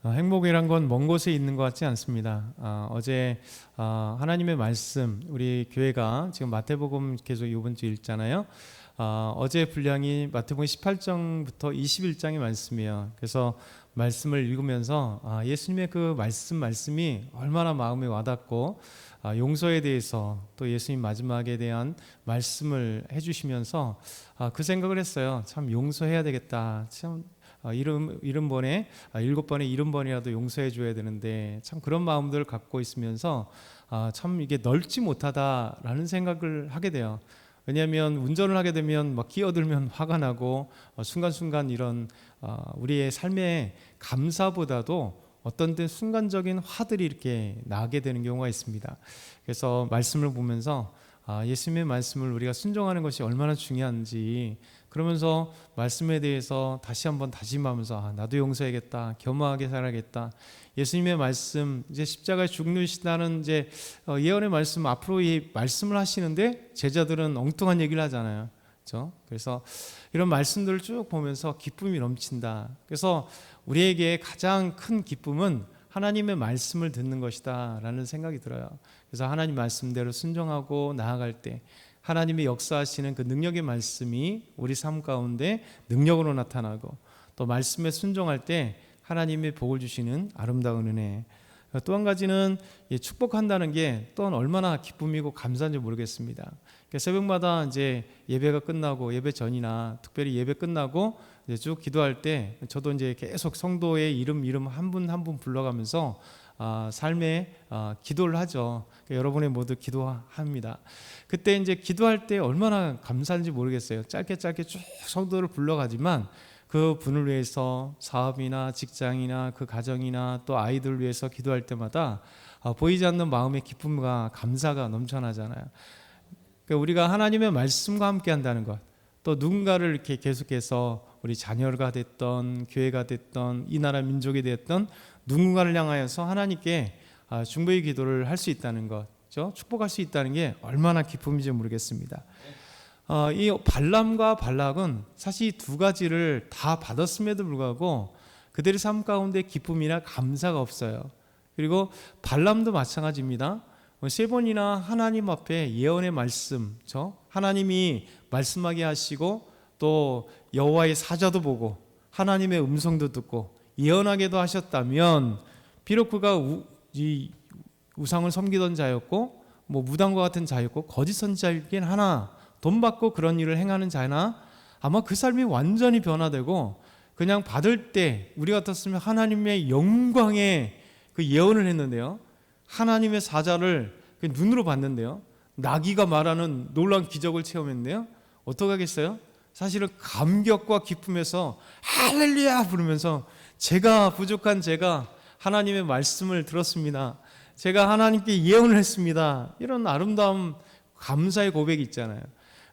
행복이란 건 먼 곳에 있는 것 같지 않습니다. 어제 하나님의 말씀, 우리 교회가 지금 마태복음 계속 이번 주 읽잖아요. 어제 분량이 마태복음 18장부터 21장의 말씀이에요. 그래서 말씀을 읽으면서 예수님의 그 말씀이 얼마나 마음에 와닿고 용서에 대해서 또 예수님 마지막에 대한 말씀을 해주시면서 그 생각을 했어요. 참 용서해야 되겠다. 참 70번에 70번이라도 용서해 줘야 되는데 참 그런 마음들을 갖고 있으면서 참 이게 넓지 못하다라는 생각을 하게 돼요. 왜냐하면 운전을 하게 되면 막 끼어들면 화가 나고 순간순간 이런 우리의 삶의 감사보다도 어떤 때 순간적인 화들이 이렇게 나게 되는 경우가 있습니다. 그래서 말씀을 보면서 예수님의 말씀을 우리가 순종하는 것이 얼마나 중요한지, 그러면서 말씀에 대해서 다시 한번 다짐하면서 나도 용서해야겠다, 겸허하게 살아야겠다. 예수님의 말씀, 이제 십자가에 죽으시다는 이제 예언의 말씀, 앞으로 이 말씀을 하시는데 제자들은 엉뚱한 얘기를 하잖아요. 그렇죠? 그래서 이런 말씀들을 쭉 보면서 기쁨이 넘친다. 그래서 우리에게 가장 큰 기쁨은 하나님의 말씀을 듣는 것이다 라는 생각이 들어요. 그래서 하나님 말씀대로 순종하고 나아갈 때 하나님의 역사하시는 그 능력의 말씀이 우리 삶 가운데 능력으로 나타나고, 또 말씀에 순종할 때 하나님의 복을 주시는 아름다운 은혜. 또 한 가지는 축복한다는 게 또한 얼마나 기쁨이고 감사한지 모르겠습니다. 새벽마다 이제 예배가 끝나고, 예배 전이나 특별히 예배 끝나고 이제 쭉 기도할 때 저도 이제 계속 성도의 이름 한 분 한 분 불러가면서 삶에 기도를 하죠. 여러분의 모두 기도합니다. 그때 이제 기도할 때 얼마나 감사한지 모르겠어요. 짧게 쭉 성도를 불러가지만 그 분을 위해서 사업이나 직장이나 그 가정이나 또 아이들을 위해서 기도할 때마다 보이지 않는 마음의 기쁨과 감사가 넘쳐나잖아요. 그러니까 우리가 하나님의 말씀과 함께 한다는 것, 또 누군가를 이렇게 계속해서 우리 자녀가 됐던 교회가 됐던 이 나라 민족이 됐던 누군가를 향하여서 하나님께 중보의 기도를 할 수 있다는 것, 축복할 수 있다는 게 얼마나 기쁨인지 모르겠습니다. 이 발람과 발락은 사실 이 두 가지를 다 받았음에도 불구하고 그들의 삶 가운데 기쁨이나 감사가 없어요. 그리고 발람도 마찬가지입니다. 세 번이나 하나님 앞에 예언의 말씀, 하나님이 말씀하게 하시고 또 여호와의 사자도 보고 하나님의 음성도 듣고 예언하게도 하셨다면, 비록 그가 우상을 섬기던 자였고 무당과 같은 자였고 거짓 선지자이긴 하나, 돈 받고 그런 일을 행하는 자나 아마 그 삶이 완전히 변화되고 그냥 받을 때 우리 같았으면 하나님의 영광의 그 예언을 했는데요, 하나님의 사자를 눈으로 봤는데요, 나귀가 말하는 놀라운 기적을 체험했는데요, 어떻게 하겠어요? 사실은 감격과 기쁨에서 할렐루야 부르면서 제가 부족한 제가 하나님의 말씀을 들었습니다, 제가 하나님께 예언을 했습니다, 이런 아름다운 감사의 고백이 있잖아요.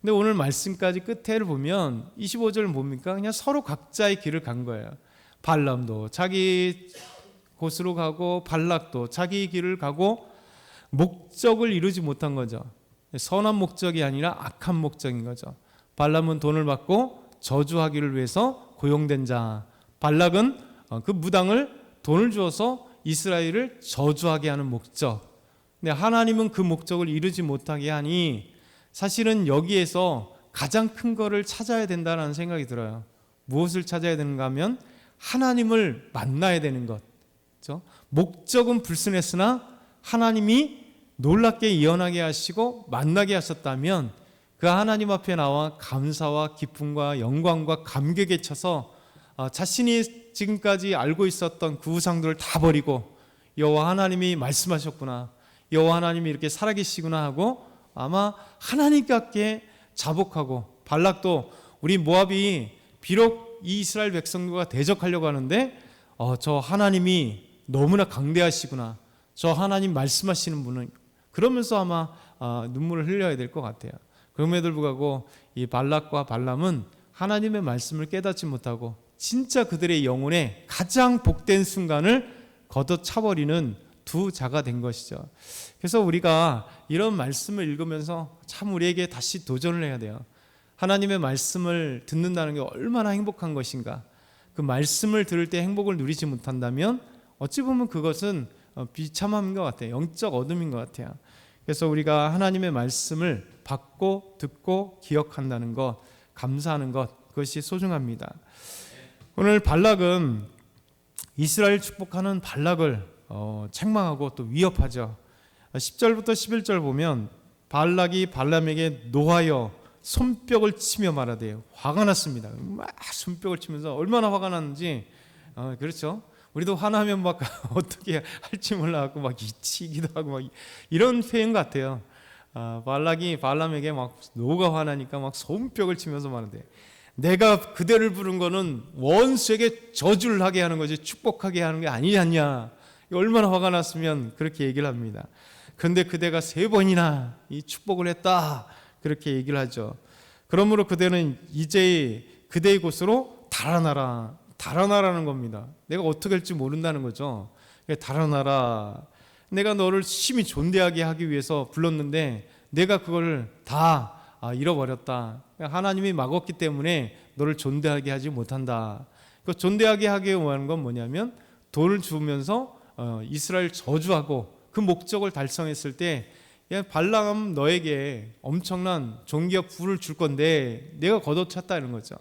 근데 오늘 말씀까지 끝에를 보면 25절은 뭡니까? 그냥 서로 각자의 길을 간 거예요. 발람도 자기 곳으로 가고 발락도 자기 길을 가고 목적을 이루지 못한 거죠. 선한 목적이 아니라 악한 목적인 거죠. 발람은 돈을 받고 저주하기를 위해서 고용된 자, 발락은 그 무당을 돈을 주어서 이스라엘을 저주하게 하는 목적. 근데 하나님은 그 목적을 이루지 못하게 하니 사실은 여기에서 가장 큰 거를 찾아야 된다는 생각이 들어요. 무엇을 찾아야 되는가 하면 하나님을 만나야 되는 것. 그렇죠? 목적은 불순했으나 하나님이 놀랍게 예언하게 하시고 만나게 하셨다면 그 하나님 앞에 나와 감사와 기쁨과 영광과 감격에 차서 자신이 지금까지 알고 있었던 그 우상들을 다 버리고 여호와 하나님이 말씀하셨구나, 여호와 하나님이 이렇게 살아계시구나 하고 아마 하나님께 자복하고, 발락도 우리 모압이 비록 이 이스라엘 백성들과 대적하려고 하는데 저 하나님이 너무나 강대하시구나, 저 하나님 말씀하시는 분은, 그러면서 아마 눈물을 흘려야 될 것 같아요. 그럼에도 불구하고 이 발락과 발람은 하나님의 말씀을 깨닫지 못하고 진짜 그들의 영혼에 가장 복된 순간을 걷어차버리는 두 자가 된 것이죠. 그래서 우리가 이런 말씀을 읽으면서 참 우리에게 다시 도전을 해야 돼요. 하나님의 말씀을 듣는다는 게 얼마나 행복한 것인가. 그 말씀을 들을 때 행복을 누리지 못한다면 어찌 보면 그것은 비참함인 것 같아요. 영적 어둠인 것 같아요. 그래서 우리가 하나님의 말씀을 받고 듣고 기억한다는 것, 감사하는 것, 그것이 소중합니다. 오늘 발락은 이스라엘 축복하는 발락을 책망하고 또 위협하죠. 10절부터 11절 보면 발락이 발람에게 노하여 손뼉을 치며 말하대요. 화가 났습니다. 막 손뼉을 치면서 얼마나 화가 났는지, 그렇죠? 우리도 화나면 막 어떻게 할지 몰라갖고 막 이치기도 하고 막 이런 표현 같아요. 발락이 발람에게 막 노가 화나니까 막 손뼉을 치면서 말하대. 내가 그대를 부른 거는 원수에게 저주를 하게 하는 거지 축복하게 하는 게 아니지 않냐. 얼마나 화가 났으면 그렇게 얘기를 합니다. 그런데 그대가 3번이나 이 축복을 했다, 그렇게 얘기를 하죠. 그러므로 그대는 이제 그대의 곳으로 달아나라는 겁니다. 내가 어떻게 할지 모른다는 거죠. 달아나라. 내가 너를 심히 존대하게 하기 위해서 불렀는데 내가 그걸 다 잃어버렸다. 하나님이 막았기 때문에 너를 존대하게 하지 못한다. 그 존대하게 하기 원하는 건 뭐냐면 돌을 주면서 이스라엘 저주하고 그 목적을 달성했을 때, 야, 발람 너에게 엄청난 존귀와 부를 줄 건데 내가 걷어찼다는 거죠.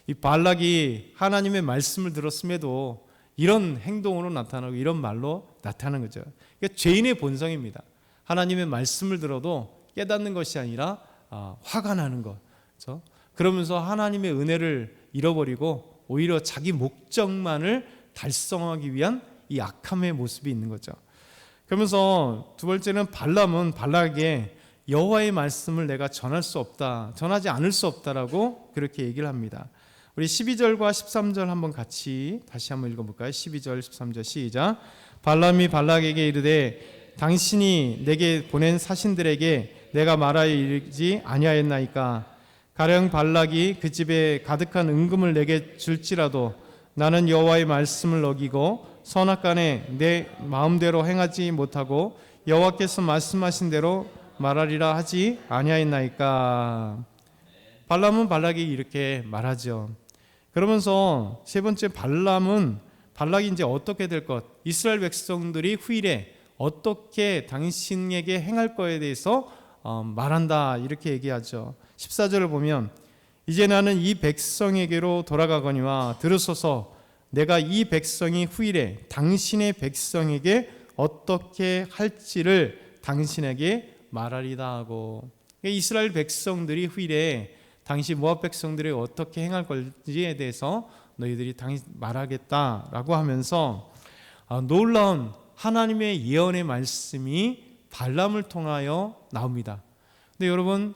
이 발락이 하나님의 말씀을 들었음에도 이런 행동으로 나타나고 이런 말로 나타나는 거죠. 그러니까 죄인의 본성입니다. 하나님의 말씀을 들어도 깨닫는 것이 아니라 화가 나는 것. 그렇죠? 그러면서 하나님의 은혜를 잃어버리고 오히려 자기 목적만을 달성하기 위한 이 악함의 모습이 있는 거죠. 그러면서 두 번째는 발람은 발락에게 여호와의 말씀을 내가 전하지 않을 수 없다라고 그렇게 얘기를 합니다. 우리 12절과 13절 한번 같이 다시 한번 읽어볼까요? 12절 13절 시작. 발람이 발락에게 이르되 당신이 내게 보낸 사신들에게 내가 말하여 이르지 아니하였나이까. 가령 발락이 그 집에 가득한 은금을 내게 줄지라도 나는 여호와의 말씀을 어기고 선악간에 내 마음대로 행하지 못하고 여호와께서 말씀하신 대로 말하리라 하지 아니하였나이까. 발람은 발락이 이렇게 말하죠. 그러면서 세 번째 발락이 이제 어떻게 될 것, 이스라엘 백성들이 후일에 어떻게 당신에게 행할 거에 대해서 말한다, 이렇게 얘기하죠. 14절을 보면 이제 나는 이 백성에게로 돌아가거니와 들으소서. 내가 이 백성이 후일에 당신의 백성에게 어떻게 할지를 당신에게 말하리다 하고, 이스라엘 백성들이 후일에 당시 모압 백성들이 어떻게 행할 건지에 대해서 너희들이 말하겠다라고 하면서 놀라운 하나님의 예언의 말씀이 발람을 통하여 나옵니다. 근데 여러분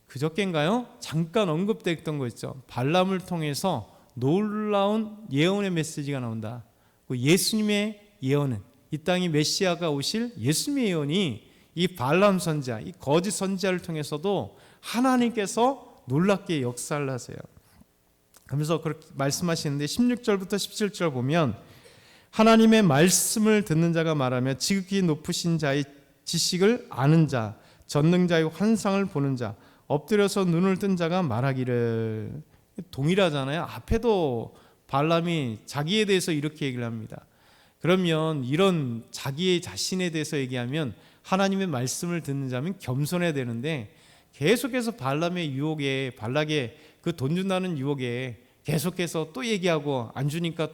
그저께인가요? 잠깐 언급됐던 거 있죠. 발람을 통해서 놀라운 예언의 메시지가 나온다. 예수님의 예언은, 이 땅에 메시아가 오실 예수님의 예언이 이 발람 선지자, 이 거짓 선지자를 통해서도 하나님께서 놀랍게 역사를 하세요. 그러면서 그렇게 말씀하시는데 16절부터 17절 보면 하나님의 말씀을 듣는 자가 말하며 지극히 높으신 자의 지식을 아는 자, 전능자의 환상을 보는 자, 엎드려서 눈을 뜬 자가 말하기를. 동일하잖아요. 앞에도 발람이 자기에 대해서 이렇게 얘기를 합니다. 그러면 이런 자기의 자신에 대해서 얘기하면 하나님의 말씀을 듣는 자면 겸손해야 되는데 계속해서 발락의 그 돈 준다는 유혹에 계속해서 또 얘기하고 안 주니까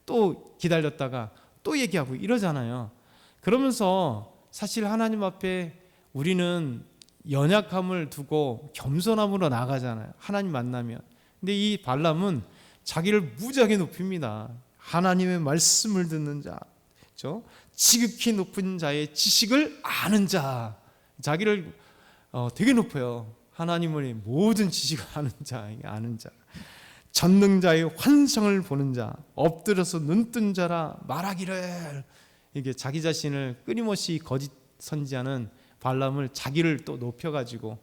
또 기다렸다가 또 얘기하고 이러잖아요. 그러면서 사실 하나님 앞에 우리는 연약함을 두고 겸손함으로 나가잖아요. 하나님 만나면. 근데 이 발람은 자기를 무지하게 높입니다. 하나님의 말씀을 듣는 자, 그렇죠? 지극히 높은 자의 지식을 아는 자, 자기를 되게 높여요. 하나님의 모든 지식을 아는 자, 전능자의 환상을 보는 자, 엎드려서 눈뜬 자라 말하기를. 이게 자기 자신을 끊임없이 거짓 선지하는 발람을 자기를 또 높여가지고,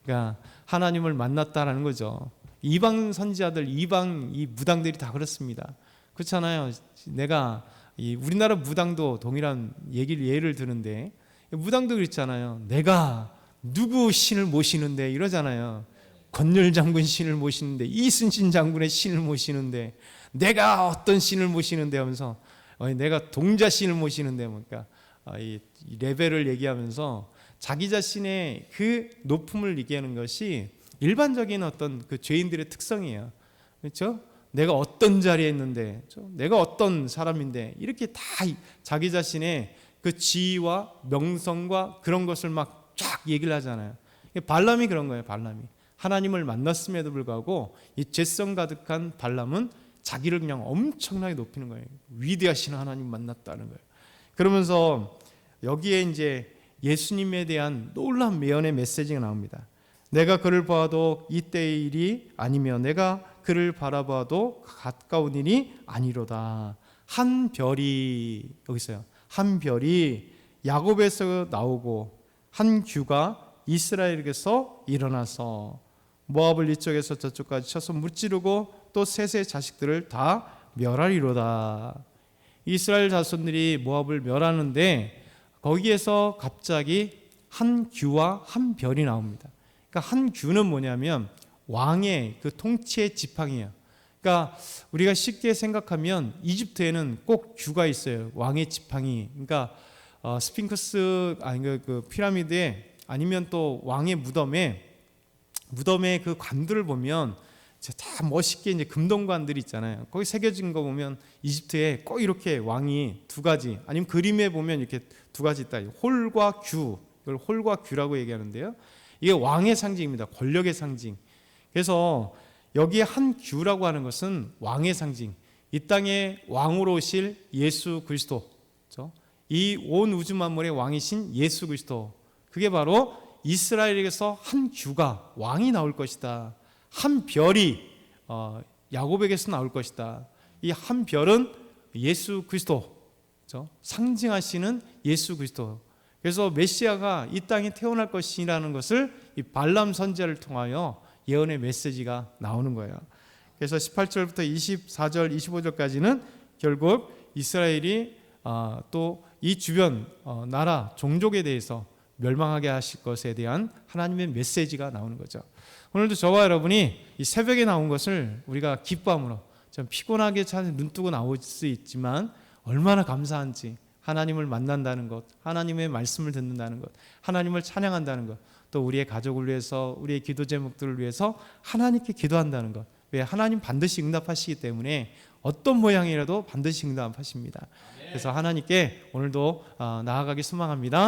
그러니까 하나님을 만났다라는 거죠. 이방 선지자들, 이방 이 무당들이 다 그렇습니다. 그렇잖아요. 내가 우리나라 무당도 동일한 예를 드는데 무당도 그랬잖아요. 내가 누구 신을 모시는데 이러잖아요. 권율 장군 신을 모시는데, 이순신 장군의 신을 모시는데, 내가 어떤 신을 모시는데 하면서 내가 동자 신을 모시는데, 그러니까 이 레벨을 얘기하면서 자기 자신의 그 높음을 얘기하는 것이 일반적인 어떤 그 죄인들의 특성이에요. 그렇죠? 내가 어떤 자리에 있는데, 내가 어떤 사람인데, 이렇게 다 자기 자신의 그 지위와 명성과 그런 것을 막 쫙 얘기를 하잖아요. 발람이 그런 거예요. 발람이 하나님을 만났음에도 불구하고 이 죄성 가득한 발람은 자기를 그냥 엄청나게 높이는 거예요. 위대하신 하나님 만났다는 거예요. 그러면서 여기에 이제 예수님에 대한 놀라운 예언의 메시지가 나옵니다. 내가 그를 보아도 이때의 일이 아니며 내가 그를 바라봐도 가까운 일이 아니로다. 한 별이, 여기 있어요. 한 별이 야곱에서 나오고 한 규가 이스라엘에게서 일어나서 모압을 이쪽에서 저쪽까지 쳐서 무찌르고 또 셋의 자식들을 다 멸하리로다. 이스라엘 자손들이 모압을 멸하는데 거기에서 갑자기 한 규와 한 별이 나옵니다. 그러니까 한 규는 뭐냐면 왕의 그 통치의 지팡이에요. 그러니까 우리가 쉽게 생각하면 이집트에는 꼭 규가 있어요. 왕의 지팡이. 그러니까 스핑크스 아니 그 피라미드에, 아니면 또 왕의 무덤에 그 관들을 보면 다 멋있게 이제 금동관들이 있잖아요. 거기 새겨진 거 보면 이집트에 꼭 이렇게 왕이 두 가지, 아니면 그림에 보면 이렇게 두 가지 있다. 홀과 규, 이걸 홀과 규라고 얘기하는데요. 이게 왕의 상징입니다. 권력의 상징. 그래서 여기에 한 규라고 하는 것은 왕의 상징. 이 땅에 왕으로 오실 예수 그리스도, 그렇죠? 이 온 우주 만물의 왕이신 예수 그리스도, 그게 바로 이스라엘에게서 한 규가 왕이 나올 것이다. 한 별이 야곱에게서 나올 것이다. 이 한 별은 예수 그리스도, 그렇죠? 상징하시는 예수 그리스도. 그래서 메시아가 이 땅에 태어날 것이라는 것을 이 발람 선지자를 통하여 예언의 메시지가 나오는 거예요. 그래서 18절부터 24절, 25절까지는 결국 이스라엘이 또 이 주변 나라, 종족에 대해서 멸망하게 하실 것에 대한 하나님의 메시지가 나오는 거죠. 오늘도 저와 여러분이 이 새벽에 나온 것을 우리가 기뻐함으로, 좀 피곤하게 눈뜨고 나올 수 있지만 얼마나 감사한지, 하나님을 만난다는 것, 하나님의 말씀을 듣는다는 것, 하나님을 찬양한다는 것, 또 우리의 가족을 위해서, 우리의 기도 제목들을 위해서 하나님께 기도한다는 것. 왜? 하나님 반드시 응답하시기 때문에 어떤 모양이라도 반드시 응답하십니다. 그래서 하나님께 오늘도 나아가기 소망합니다.